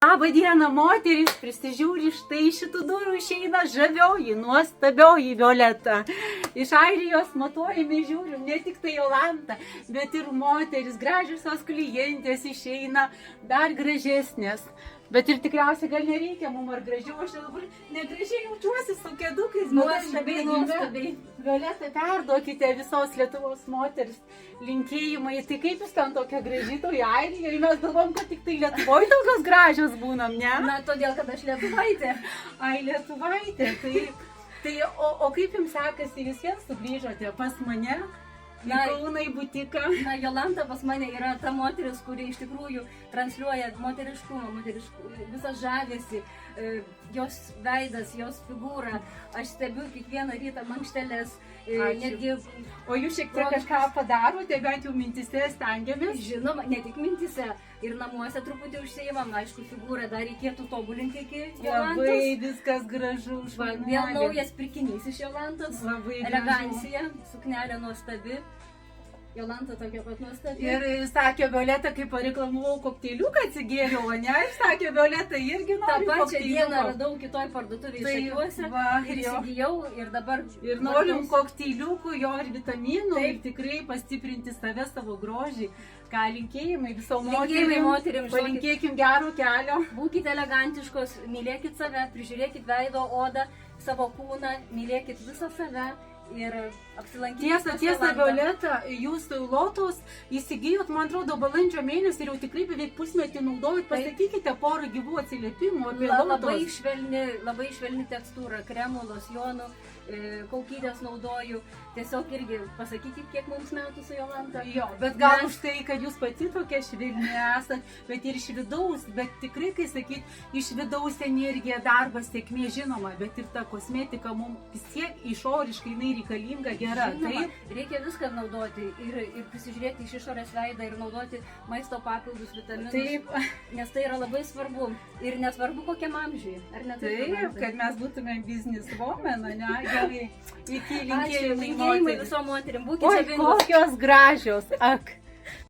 Labą dieną, moterys, prisižiūri, štai šitų durų išeina žavioji, nuostabioji Violeta. Iš Airijos matuojame žiūrim, ne tik tai Jolanta, bet ir moteris, gražiosios klientės išeina dar gražesnės. Bet ir tikriausiai gal nereikia mums ar gražiau, aš dabar negražiai jaučiuosi su kėdukais. Nuostabiai. Violeta, perduokite visos Lietuvos moteris linkėjimai. Tai kaip jūs ten tokia graži toje Airijoje? Mes galvom, kad tik tai Lietuvoje tokios gražios būnam, ne? Na, todėl, kad aš lietuvaitė. Ai, lietuvaitė. O kaip jums sekasi, jūs vėl sugrįžote pas mane? Į Kauną, į butiką. Na, Jolanta pas mane yra ta moteris, kuri iš tikrųjų transliuoja moteriškumą, visą žavesį, jos veidas, jos figūra. Aš stebiu kiekvieną rytą mankštelės, netgi... O jūs šiek tiek kažką padarote, bent jau mintise stengiamės? Žinoma, ne tik mintise, ir namuose truputį užsiimam, aišku, figūrą dar reikėtų tobulinti iki Jolantos. Labai viskas gražu. Vėl naujas pirkinys iš Jolantos. Labai elegancija, suknelė nuostabi. Jolanta tokia pat nuostabi. Ir sakė Violeta, kai pareklamavau kokteiliuką atsigėriau, o ne? Ir sakė Violeta, irgi noriu kokteiliuką. Ta pačią dieną radau kitoj parduotuvėje Šakiuose ir įsigijau ir dabar... Ir norim kokteiliukų, jo ir vitaminų ir tikrai pastiprinti save, savo grožį. Ką linkėjimai visom moterim, palinkėkim gero kelio. Būkite elegantiškos, mylėkit save, prižiūrėkit veido odą, savo kūną, mylėkit visą save. Ir apsilankyti. Tiesa, Violeta, jūs lotos įsigijot, man atrodo, balandžio mėnesį ir jau tikrai beveik pusmetį naudojot. Pasakykite porą gyvų atsiliepimų apie lotos. Labai švelni tekstūra, kremų, losjonų, kaukytės naudoju. Tiesiog irgi pasakykit, kiek mums metų su Jolanta. Jo, bet gal už tai, kad jūs pati tokia švelni esat, bet ir iš vidaus, bet tikrai, kai sakyt, iš vidaus energija, darbas, sėkmė, žinoma, bet ir ta kosmetika mums vis tiek išoriškai jinai reikalinga, gera. Žinoma, reikia viską naudoti ir prisižiūrėti iš išorės veidą ir naudoti maisto papildus, vitaminus. Taip. Nes tai yra labai svarbu. Ir nesvarbu kokiam amžiui. Ar ne taip, kad mes būtume business woman, ne? Gerai. Iki linkėjimai visom moterim. Būkite kokios gražios. Ak.